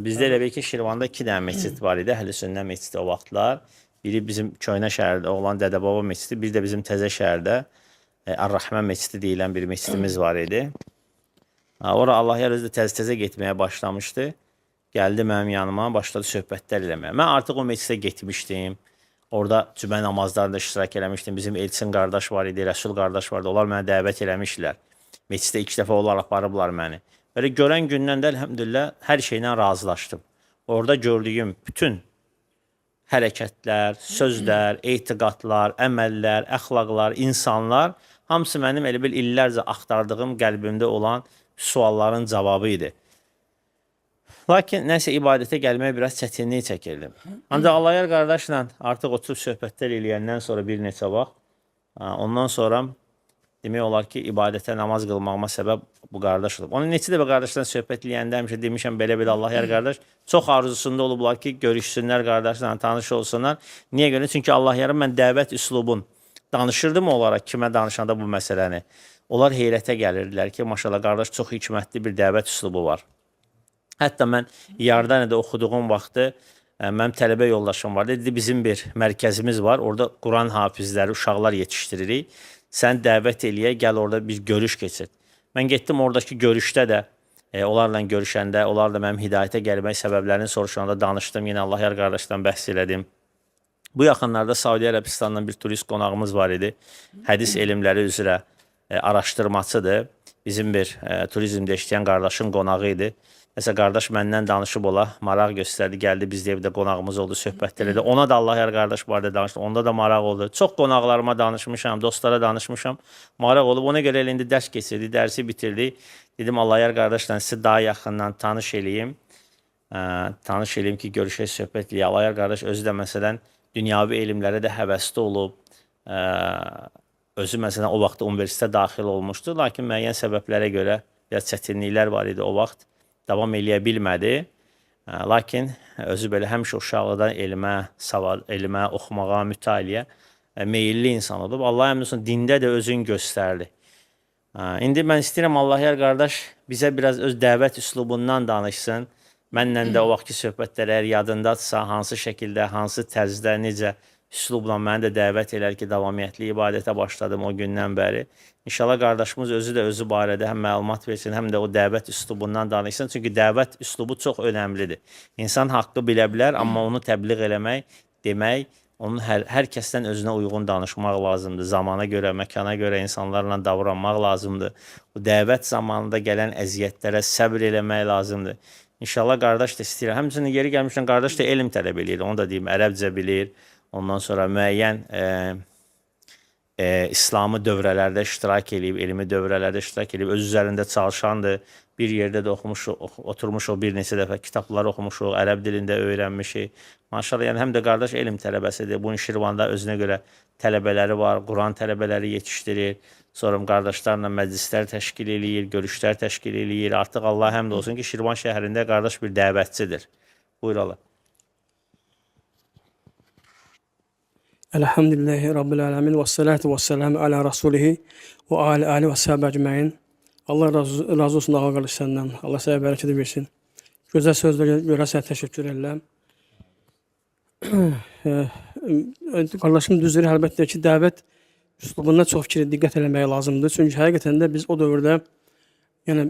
Bizdə elə bil ki, Şirvanda 2 dənə məscid var idi. Əhlüsünnə məscidi o vaxtlar. Biri bizim Köhnə şəhərdə olan Dədəbaba məscidi, bir də bizim Təzə şəhərdə Ar-Rəhmən məscidi deyilən bir məscidimiz var idi. Ora Allah yar özü də təzə-təzə getməyə başlamışdı. Gəldi mənim yanıma, başladı söhbətlər eləməyə. Mən artıq o məscidə getmişdim. Orada cümə namazlarında iştirak eləmişdim. Bizim Elçin qardaş var idi, Rəsul qardaş vardı. Onlar mənə dəvət eləmişdilər. Məscidə 2 dəfə onlar aparıblar məni. Böyle görən gündən də elhamdülillah hər şeylə razılaşdım. Orada gördüyüm bütün hərəkətlər, sözlər, etiqadlar, əməllər, əxlaqlar, insanlar hamısı mənim elə bil illərcə axtardığım qəlbimdə olan sualların cavabı idi. Lakin nəsə ibadətə gəlməyə biraz çətinlik çəkirdim. Ancaq Allahiyar qardaşla artıq oturub söhbətlər eləyəndən sonra bir neçə vaxt, ondan sonra demək olar ki, ibadətə namaz qılmağıma səbəb bu qardaş olub. Onun neçə dəfə qardaşla söhbət eləyəndə həmişə demişəm belə-belə Allahyar qardaş çox arzusunda olublar ki, görüşsünlər qardaşla, tanış olsunlar. Niyə görə? Çünki Allahyarın mən dəvət üslubun danışırdım olaraq kimə danışanda bu məsələni. Onlar heyrətə gəlirdilər ki, maşallah qardaş çox hikmətli bir dəvət üslubu var. Hətta mən Yardaniyada oxuduğum vaxtı mənim tələbə yoldaşım vardı. Dedi, bizim bir mərkəzimiz var. Orada Quran hafizləri, uşaqlar yetişdiririk. Sən dəvət eləyə, gəl orada bir görüş keçir. Mən getdim oradakı görüşdə də, onlarla görüşəndə, onlar da mənim hidayətə gəlmək səbəblərini soruşanda danışdım. Yine Allahyar qardaşdan bəhs elədim. Bu yaxınlarda Saudi Ərəbistandan bir turist qonağımız var idi. Hədis elmləri üzrə araşdırmacıdır. Bizim bir turizmdə işləyən qardaşın qonağı idi. Mesela qardaş məndən danışıb ola, maraq göstərdi, gəldi bizdə evdə qonağımız oldu, söhbətlər elədi. Ona da Allahyar qardaş barədə danışdı, onda da maraq oldu. Çox qonaqlarıma danışmışam, dostlara danışmışam, maraq olub. Ona görə indi dərs keçirdi, dərsi bitirdi. Dedim Allahyar qardaşla sizi daha yaxından tanış eləyim. Tanış eləyim ki, görüşək, söhbət eləyək. Allahyar qardaş özü də məsələn dünyavi elmlərə də həvəsli olub. Özü məsələn o vaxt universitetə daxil olmuşdu, lakin müəyyən səbəblərə görə biraz çətinliklər var idi o vaxt. Davam eləyə bilmədi. Lakin özü belə həmişə uşaqlıdan elmə, oxumağa, mütaliyə meyilli insan olub. Allah əmin olsun, dində də özünü göstərdi. İndi mən istəyirəm Allahyar qardaş bizə biraz öz dəvət üslubundan danışsın. Mənlə də o vaxtki söhbətlər əgər yadındadsa, hansı şəkildə, hansı tərzdə, necə üslubla məni də dəvət elər ki, davamiyyətli ibadətə başladım o gündən bəri. İnşallah qardaşımız özü də özü barədə həm məlumat versin, həm də o dəvət üslubundan danışsın. Çünki dəvət üslubu çox önəmlidir. İnsan haqqı bilə bilər, amma onu təbliğ eləmək, demək, onun hər kəsdən özünə uyğun danışmaq lazımdır. Zamana görə, məkana görə insanlarla davranmaq lazımdır. O dəvət zamanında gələn əziyyətlərə səbr eləmək lazımdır. İnşallah qardaş da istəyir. Həmçinin yeri gəlmişdən qardaş da elm tələb eləyir. Onu da deyim, ərəbcə bilir. Ondan sonra müəyyən İslami dövrələrdə iştirak edib, elmi dövrələrdə iştirak edib, öz üzərində çalışandır. Bir yerdə də oturmuşuq, bir neçə dəfə kitablar oxumuşuq, ərəb dilində öyrənmişik. Maşallah, yəni həm də qardaş elm tələbəsidir. Bunun Şirvanda özünə görə tələbələri var, Quran tələbələri yetişdirir. Sonra qardaşlarla məclislər təşkil eləyir, görüşlər təşkil eləyir. Artıq Allah həmd olsun ki, Şirvan şəhərində qardaş bir dəvətçidir. Buyur Allah. Elhamdülillahi Rabbil alemin ve salatu ve selamu ala rasulihi ve ali ve sahabe ecmain. Allah razı olsun ağa qardaş səndən. Allah sənə bərəkət versin. Gözəl sözlərə görə sənə təşəkkür edirəm. Qardaşım düzdür, əlbəttə ki, dəvət üslubuna çox diqqət eləmək lazımdır. Çünki həqiqətən də biz o dövrdə, yəni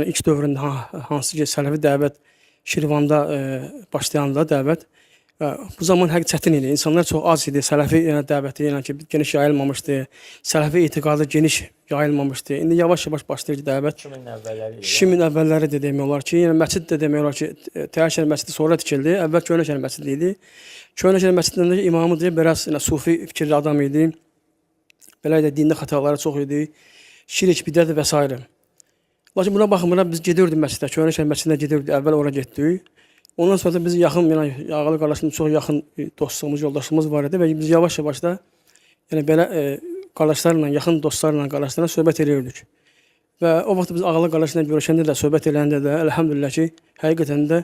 ilk dövründə hansı ki, sələfi dəvət Şirvanda başlayanda dəvət, bu zaman həqiqət çətin idi. İnsanlar çox az idi. Sələfi dəvəti ki, geniş yayılmamışdı. Sələfi etiqadı geniş yayılmamışdı. İndi yavaş-yavaş başlayır dəvət. 2000 əvvəlləri də demək olar ki, yəni məscid də demək olar ki, Təhər şəhər məscidi sonra tikildi. Əvvəl Köhnə şəhər məscidi idi. Köhnə şəhər məscidində imamı da biraz sufi fikirli adam idi. Belə də dində xətaları çox idi. Şirk, bidət və s. Lakin buna baxımına biz gedirdik məscidə. Köhnə şəhər məscidinə gedirdik. Əvvəl ora getdik. Ondan sonra da biz yaxın, yəni Ağalı qardaşımız çox yaxın dostluğumuz, yoldaşlığımız var idi və biz yavaş-yavaş da yəni belə qardaşlarla, yaxın dostlarla, qardaşlarla söhbət eləyirdik. Və o vaxt biz Ağalı qardaşla görüşəndə də, söhbət eləyəndə də elhamdülillah ki, həqiqətən də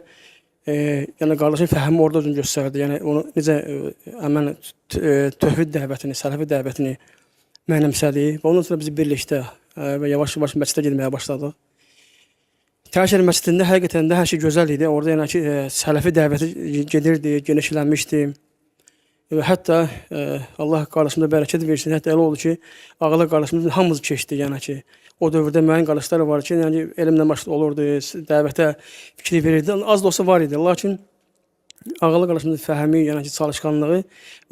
yəni qardaşın fəhmi orada özünü göstərdi. Yəni onu necə həmən tövhid dəvətini, sələfi dəvətini mənimsədi və ondan sonra biz birlikdə və yavaş-yavaş məscidə getməyə başladıq. Təşər məscidində həqiqətən də hər şey gözəl idi. Orada yəni ki, sələfi dəvəti gedirdi, genişlənmişdi. Və hətta Allah qardaşımıza bərəkət versin. Hətta elə oldu ki, ağalar qardaşımızın hamısı keçdi, yəni ki. O dövrdə müəyyən qardaşlar var ki, yəni elmlə məşğul olurdu, dəvətə fikir verirdi. Az da olsa var idi. Lakin ağalar qardaşımızın fəhmi, yəni ki, çalışqanlığı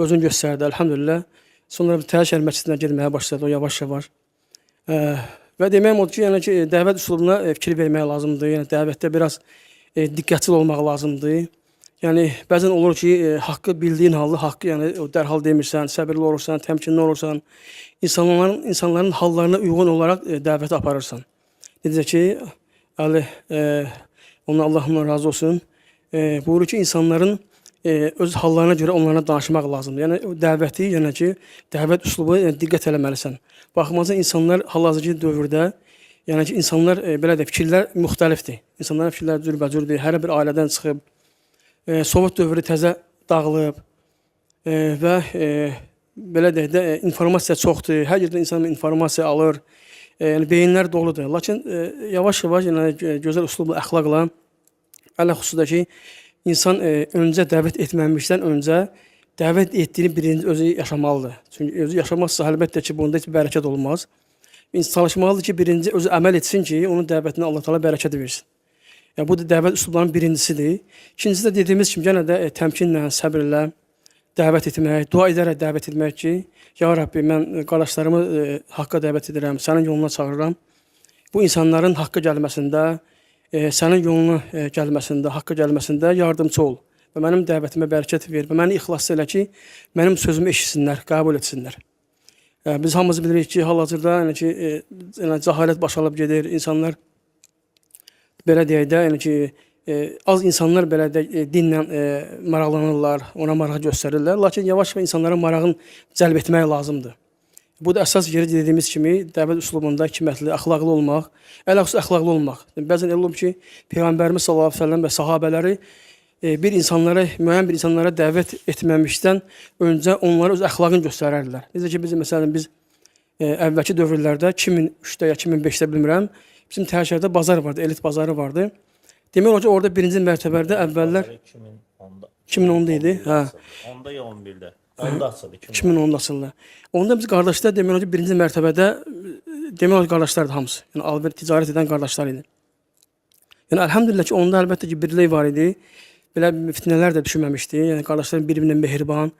özünü göstərdi. Elhamdülillah. Sonra Təşər məscidinə getməyə başladı o yavaş-yavaş. Və deməyim odur ki, yəni ki, dəvət üslubuna fikir vermək lazımdır. Yəni dəvətdə biraz diqqətli olmaq lazımdır. Yəni bəzən olur ki, haqqı bildiyin halda haqqı yəni dərhal demirsən, səbirli olursan, təmkinli olursan, insanların hallarına uyğun olaraq dəvəti aparırsan. Necə ki, Ali ondan Allah ondan razı olsun. Buyurur ki, insanların öz hallarına görə onlarla danışmaq lazımdır. Yəni dəvəti, yəni ki, dəvət üslubu diqqət eləməlisən. Baxmazsa insanlar hal-hazırki dövrdə, yəni ki, insanlar belə də fikirlər müxtəlifdir. İnsanların fikirləri cürbəcürdür. Hər bir ailədən çıxıb, Sovet dövrü təzə dağılıb və belə deyək də informasiya çoxdur. Hər yerdən insan informasiya alır. Yəni beyinlər doludur. Lakin yavaş-yavaş yəni gözəl üslubla, əxlaqla, ələ xüsusda ki, İnsan öncə dəvət etməmişdən öncə dəvət etdiyini birinci özü yaşamalıdır. Çünki özü yaşamazsa əlbəttə ki, bunda heç bərəkət olmaz. İnsan çalışmalıdır ki, birinci özü əməl etsin ki, onun dəvətinə Allah Taala bərəkət versin. Yəni bu da dəvət üslublarının birincisidir. İkincisi də dediyimiz kimi yenə də təmkinlə, səbrlə dəvət etmək, dua edərək dəvət etmək ki, ya Rəbbi, mən qardaşlarımı haqqa dəvət edirəm, sənin yoluna çağırıram. Bu insanların haqqa gəlməsində, sənin yoluna gəlməsində, haqqa gəlməsində yardımcı ol və mənim dəvətimə bərəkət ver və məni ixlas elə ki, mənim sözümü eşitsinlər, qəbul etsinlər. Biz hamımız bilirik ki, hal-hazırda yəni ki, cəhalət başalıb gedir, insanlar belə deyək də, yəni ki, az insanlar belə də dinlə maraqlanırlar, ona maraq göstərirlər, lakin yavaş-yavaş insanların marağını cəlb etmək lazımdır. Bu da əsas yeri dediyimiz kimi dəvət üslubunda hikmətli, əxlaqlı olmaq, əlaqəsi əxlaqlı olmaq. Bəzən elə olub ki, Peyğəmbərimiz sallallahu əleyhi və səlləm və sahabələri müəyyən bir insanlara dəvət etməmişdən öncə onlara öz əxlaqını göstərərdilər. Necə ki, məsələn, biz əvvəlki dövrlərdə 2003-də ya 2005-də bilmirəm, bizim Təşərdə bazar vardı, elit bazarı vardı. Demək olar ki, orada birinci mərtəbədə əvvəllər 2010-da idi. Hə. 10-da ya 11-də. 10-da açıldı. 2010-da açıldı. Onda biz qardaşlar demək olar ki, birinci mərtəbədə demək olar ki, qardaşlardı hamısı. Yəni alver ticarət edən qardaşlar idi. Yəni əlhamdülillah ki, onda əlbəttə ki, birlik var idi. Belə fitnələr də düşməmişdi. Yəni qardaşların bir-birinə mehriban,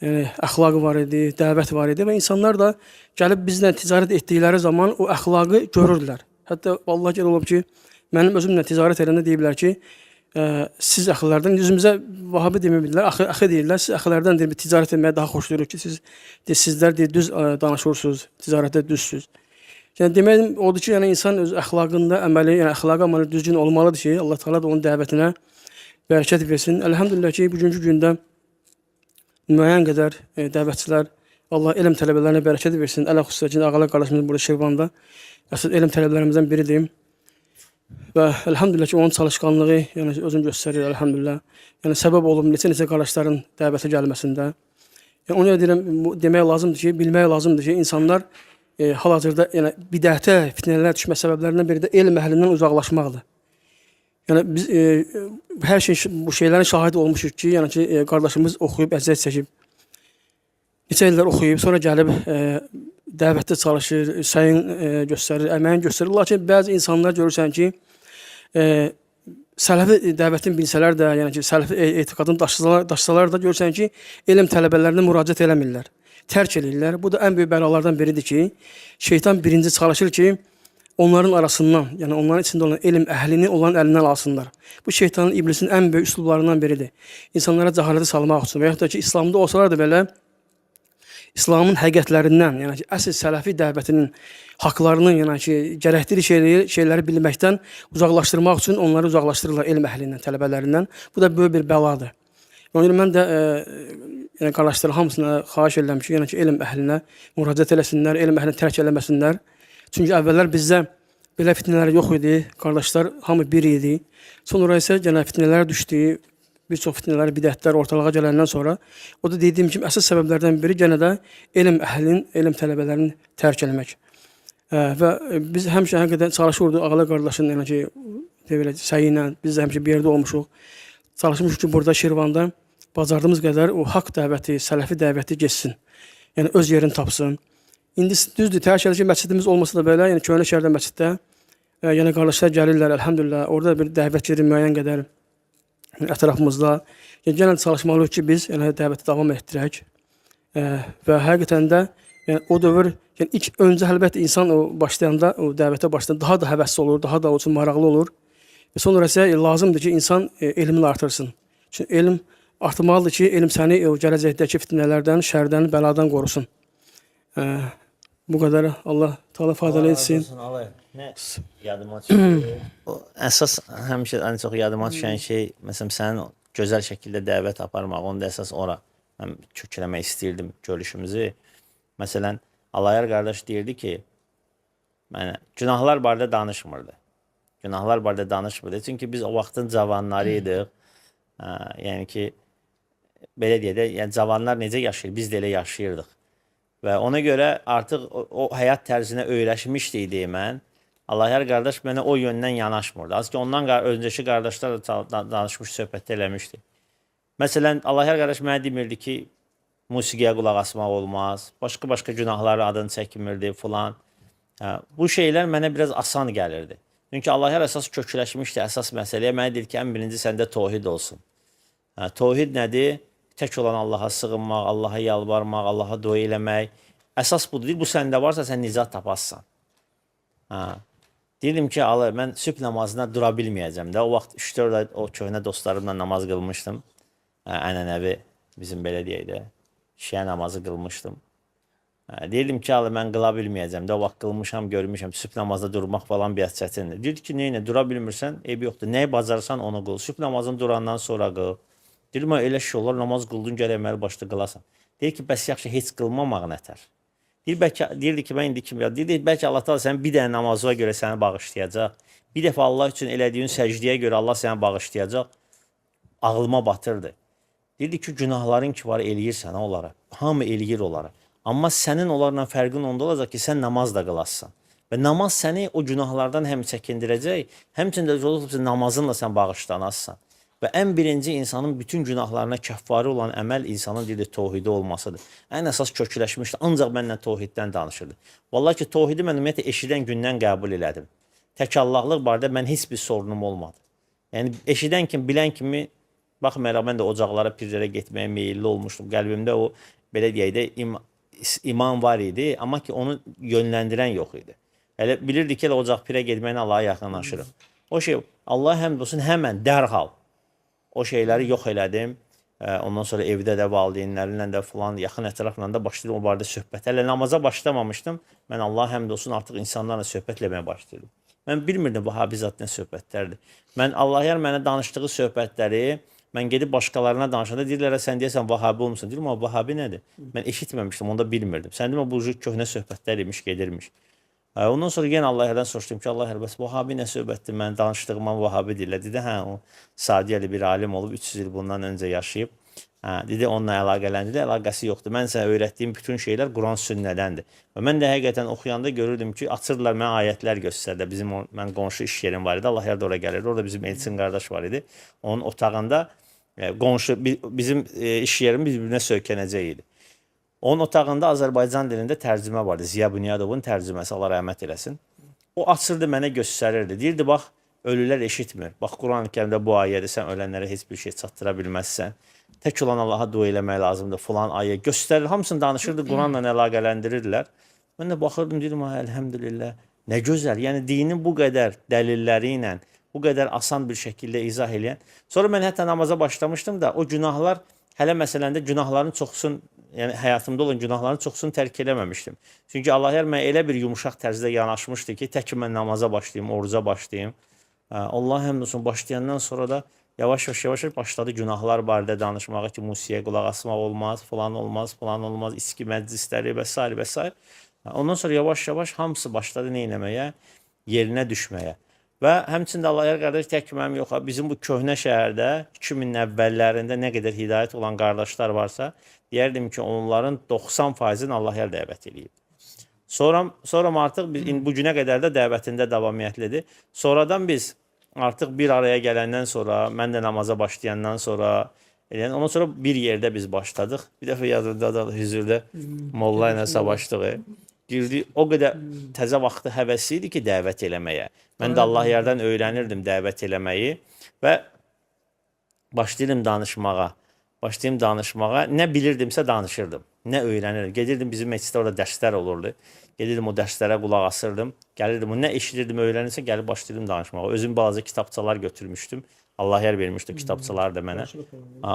yəni əxlaqı var idi, dəvət var idi və insanlar da gəlib bizlə ticarət etdikləri zaman o əxlaqı görürdülər. Hətta vallahi elə olub ki, mənim özümlə ticarət edəndə deyiblər ki, siz əxlərdən yüzümüzə Vahabi deməyirlər, axı deyirlər, siz əxlərdən deyir, ticarət etməyə daha xoşlayırıq ki, sizlər deyir, düz danışırsınız, ticarətdə düzsüz. Yəni demək odur ki, yəni insan öz əxlaqında əməli, yəni əxlaqı əməli düzgün olmalıdır ki, Allah Taala da onun dəvətinə bərəkət versin. Əlhamdülillah ki, bugünkü gündə müəyyən qədər dəvətçilər, Allah elm tələbələrinə bərəkət versin. Ələ xüsusilə ki, ağalar qardaşımız burada Şirvanda əsas elm tələbələrimizdən biridir. Və əlhamdülillah ki, onun çalışqanlığı yəni özünü göstərir, əlhamdülillah. Yəni səbəb olub neçə qardaşların dəvətə gəlməsində. Yəni ona deyirəm, demək lazımdır ki, bilmək lazımdır ki, insanlar hal-hazırda yəni bidətə, fitnələrə düşmə səbəblərindən biri də elm əhlindən uzaqlaşmaqdır. Yəni biz hər bu şeylərin şahidi olmuşuq ki, yəni ki, qardaşımız oxuyub, əziyyət çəkib, neçə illər oxuyub, sonra gəlib dəvətdə çalışır, sayın göstərir, əməyin göstərir. Lakin bəzi insanlar görürsən ki, sələfi dəvətin bilsələr də, yəni ki, sələfi etiqadını daşısalar da görürsən ki, elm tələbələrinə müraciət eləmirlər, tərk edirlər. Bu da ən böyük bəlalardan biridir ki, şeytan birinci çalışır ki, onların arasından, yəni onların içində olan elm əhlini onların əlindən alsınlar. Bu şeytanın, iblisin ən böyük üslublarından biridir. İnsanlara cəhalətə salmaq üçün və yaxud da ki, İslamda olsalar da belə, İslamın həqiqətlərindən, yəni ki, əsl sələfi dəvətinin haqlarını, yəni ki, gərəkdiri şeyləri bilməkdən uzaqlaşdırmaq üçün onları uzaqlaşdırırlar elm əhlindən, tələbələrindən. Bu da böyük bir bəladır. Yəni mən də yəni qardaşların hamısına xahiş edirəm ki, yəni ki, elm əhlinə müraciət eləsinlər, elm əhlini tərk eləməsinlər. Çünki əvvəllər bizdə belə fitnələr yox idi, qardaşlar hamı bir idi. Sonra isə yenə fitnələr düşdü. Bir çox fitnələr, bidətlər ortalığa gələndən sonra, o da dediyim kimi əsas səbəblərdən biri yenə də elm əhlinin, elm tələbələrinin tərk eləmək. Və biz həmişə həqiqətən çalışırdıq ağalar qardaşın, yəni ki, belə səyi ilə biz də həmişə bir yerdə olmuşuq. Çalışmışıq ki, burada Şirvanda bacardığımız qədər o haqq dəvəti, sələfi dəvəti getsin. Yəni öz yerini tapsın. İndi düzdür, təəssüf ki, məscidimiz olmasa da belə, yəni Köhnə şəhərdə məsciddə yəni qardaşlar gəlirlər, əlhəmdülillah. Orada bir dəvət gedir müəyyən qədər ətrafımızda. Yəni gələn çalışmalıyıq ki, biz yəni dəvəti davam etdirək. Və həqiqətən də yəni o dövr, yəni ilk öncə əlbəttə insan o başlayanda, o dəvətə başlayanda daha da həvəsli olur, daha da o üçün maraqlı olur. Və sonra isə lazımdır ki, insan elmini artırsın. Çünki elm artmalıdır ki, elm səni o gələcəkdəki fitnələrdən, şərdən, bəladan qorusun. Bu qədər. Allah Teala faydalı etsin. Nə yadıma düşür. O əsas həmişə ən çox yadıma düşən şey, məsələn sənin gözəl şəkildə dəvət aparmaq, onu da əsas ora mən kökləmək istəyirdim görüşümüzü. Məsələn, Alayar qardaş deyirdi ki, mənə günahlar barədə danışmırdı. Günahlar barədə danışmırdı. Çünki biz o vaxtın cavanları idik. Yəni ki, belə deyək də, yəni cavanlar necə yaşayır, biz də elə yaşayırdıq. Və ona görə artıq o həyat tərzinə öyrəşmişdik deyəmən. Allahiyar qardaş mənə o yöndən yanaşmırdı. Az ki, ondan öncəki qardaşlar da danışmış, söhbətdə eləmişdi. Məsələn, Allahiyar qardaş mənə demirdi ki, musiqiyə qulaq asmaq olmaz, başqa-başqa günahları adını çəkmirdi filan. Bu şeylər mənə biraz asan gəlirdi. Çünki Allahiyar əsas kökləşmişdi, əsas məsələyə mənə deyir ki, ən birinci səndə tohid olsun. Tohid nədir? Tək olan Allaha sığınmaq, Allaha yalvarmaq, Allaha dua eləmək. Əsas budur. Bu səndə varsa sən nicat tapassan. Dedim ki, mən sübh namazına dura bilməyəcəm də. O vaxt 3-4 ay o köhnə dostlarımla namaz qılmışdım. Ənənəvi bizim belə deyək də. Şiə namazı qılmışdım. Deyirdim ki, mən qıla bilməyəcəm də. O vaxt qılmışam, görmüşəm. Sübh namazda durmaq falan bir çətindir. Deyirdi ki, neynə dura bilmirsən, eybi yoxdur. Nəyi bacarırsan onu qıl. Sübh namazını durandan sonra qıl. Deyirəm, elə şey olar, namaz qıldın, gələ əməli başda qılasan. Deyir ki, bəs yaxşı, heç qılmamaq nətər? Deyirdi ki, mən indi kim ya? Deyirdi, bəlkə Allah Teala sənin bir dənə namazına görə səni bağışlayacaq. Bir dəfə Allah üçün elədiyin səcdiyə görə Allah səni bağışlayacaq. Ağlıma batırdı. Deyirdi ki, günahların ki var, eləyirsən onlara. Hamı eləyir onlara. Amma sənin onlarla fərqin onda olacaq ki, sən namaz da qılassan. Və namaz səni o günahlardan həm çəkindirəcək, həmçində namazınla sən bağışlanassan. Və ən birinci insanın bütün günahlarına kəffarı olan əməl insanın deyir, tohidi olmasıdır. Ən əsas kökləşmişdir. Ancaq mənlə tohiddən danışırdı. Vallahi ki, tohidi mən ümumiyyətlə eşidən gündən qəbul elədim. Tək Allahlıq barədə mən heç bir sorunum olmadı. Yəni eşidən kimi, bilən kimi, baxmayaraq mən də ocaqlara, pirlərə getməyə meyilli olmuşdum. Qəlbimdə o, belə deyək də, iman var idi, amma ki, onu yönləndirən yox idi. Elə bilirdi ki, ocaq pirə getməyinə Allaha yaxınlaşırıq. O şey, Allah həmd olsun, həmən, dərhal o şeyləri yox elədim. Ondan sonra evdə də valideynlərlə də falan, yaxın ətrafla da başlaydım o barədə söhbət. Hələ namaza başlamamışdım. Mən Allah həmd olsun artıq insanlarla söhbət eləməyə başlaydım. Mən bilmirdim Vahabi zat nə söhbətlərdir. Mən Allahiyar mənə danışdığı söhbətləri, mən gedib başqalarına danışanda deyirlər, sən deyəsən Vahabi olmuşsun. Deyirəm, Vahabi nədir? Mən eşitməmişdim, onda bilmirdim. Sən demə, bu köhnə söhbətlər imiş, gedirmiş. Ondan sonra yenə Allahiyardan soruşdum ki, Allahiyar, bəs Vahabi nə söhbətdir? Mən danışdığıma Vahabi deyirlər. Dedi, o Sadiyyəli bir alim olub, 300 il bundan öncə yaşayıb. Dedi, onunla əlaqələndi, əlaqəsi yoxdur. Mən sənə öyrətdiyim bütün şeylər Quran sünnədəndir. Və mən də həqiqətən oxuyanda görürdüm ki, açırdılar mənə ayətlər göstərdi. Mən qonşu iş yerim var idi, Allahiyar da oraya gəlirdi. Orada bizim Elçin qardaş var idi. Onun otağında qonşu, bizim iş yerim bir-birinə söykənəcək idi. Onun otağında Azərbaycan dilində tərcümə vardı. Ziya Bünyadovun tərcüməsi, Allah rəhmət eləsin. O açırdı, mənə göstərirdi. Deyirdi, bax, ölülər eşitmir. Bax, Quran-ı Kərimdə bu ayədir, sən ölənlərə heç bir şey çatdıra bilməzsən. Tək olan Allaha dua eləmək lazımdır, filan ayə göstərir. Hamısını danışırdı, Quranla əlaqələndirirlər. Mən də baxırdım, deyirdim, əlhəmdülillah, nə gözəl. Yəni, dinin bu qədər dəlilləri ilə, bu qədər asan bir şəkildə izah eləyən. Sonra mən hətta namaza başlamışdım da, o günahlar, hələ məsələndə günahların çoxsun, yəni həyatımda olan günahların çoxsunu tərk eləməmişdim. Çünki Allahiyar mənə elə bir yumuşaq tərzdə yanaşmışdı ki, tək mən namaza başlayayım, oruca başlayayım. Allah həmd olsun, başlayandan sonra da yavaş-yavaş başladı günahlar barədə danışmağa ki, musiqiyə qulaq asmaq olmaz, falan olmaz, içki məclisləri və s. və s. Ondan sonra yavaş-yavaş hamısı başladı nə eləməyə, yerinə düşməyə. Və həmçində Allahiyar qardaş tək mənim yox, bizim bu köhnə şəhərdə 2000-in əvvəllərində nə qədər hidayət olan qardaşlar varsa, deyərdim ki, onların 90%-ni Allahiyar dəvət edib. Sonra artıq bu günə qədər də dəvətində davamiyyətlidir. Sonradan biz artıq bir araya gələndən sonra, mən də namaza başlayandan sonra, ondan sonra bir yerdə biz başladıq. Bir dəfə yadımda da hüzurda molla ilə savaşdıq. Girdi, o qədər təzə vaxtı həvəsi idi ki, dəvət eləməyə. Mən də Allah yerdən öyrənirdim dəvət eləməyi və başlayırdım danışmağa. Nə bilirdimsə danışırdım. Nə öyrənirdim. Gedirdim, bizim məsciddə orada dərslər olurdu. Gedirdim, o dərslərə qulaq asırdım. Gəlirdim, nə eşidirdim, öyrənirsə gəlib başlayırdım danışmağa. Özüm balaca kitabçalar götürmüşdüm. Allah yer vermişdi kitabçalar da mənə.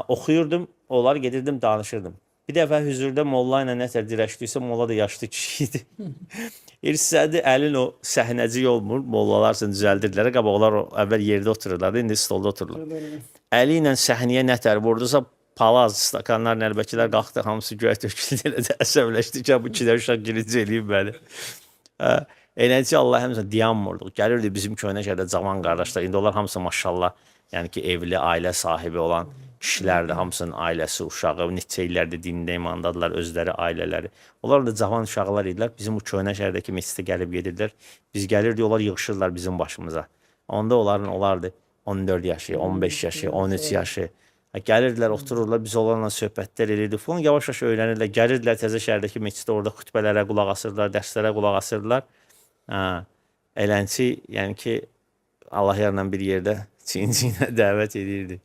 Oxuyurdum, onlar gedirdim, danışırdım. Bir dəfə hüzurda molla ilə nətər dirəşdiysə, molla da yaşlı kişi idi. İrsiədi, əlin o səhnəci olmur, mollalar üçün düzəldirdilər. Qabaqlar əvvəl yerdə otururlardı, indi stolda otururlar. Əli ilə səhnəyə nətər vurdusa, palaz, stakanlar, nəlbəkilər qalxdı, hamısı göyə töküldü, elə də əsəbləşdi ki, bu iki də uşaq gülüncə eləyib məni. Eləncə Allah həmsə dayanmırdıq. Gəlirdi bizim köynə şəhərdə cavan qardaşlar, indi onlar hamısı maşallah, yəni ki, evli, ailə sahibi olan kişilərdir, hamısının ailəsi, uşağı, neçə illərdir dində imandadılar, özləri, ailələri. Onlar da cavan uşaqlar idilər, bizim bu köynə şəhərdəki məscidə gəlib gedirdilər. Biz gəlirdik, onlar yığışırlar bizim başımıza. Onda onların olardı 14 yaşı, 15 yaşı, 13 yaşı. Gəlirdilər, otururlar, biz onlarla söhbətlər edirdik falan. Yavaş-yavaş öyrənirlər. Gəlirdilər Təzə şəhərdəki məsciddə orada xütbələrə qulaq asırdılar, dərslərə qulaq asırdılar. Elənçi, yəni ki, Allah yarla bir yerdə çiyin-çiyinə dəvət edirdi.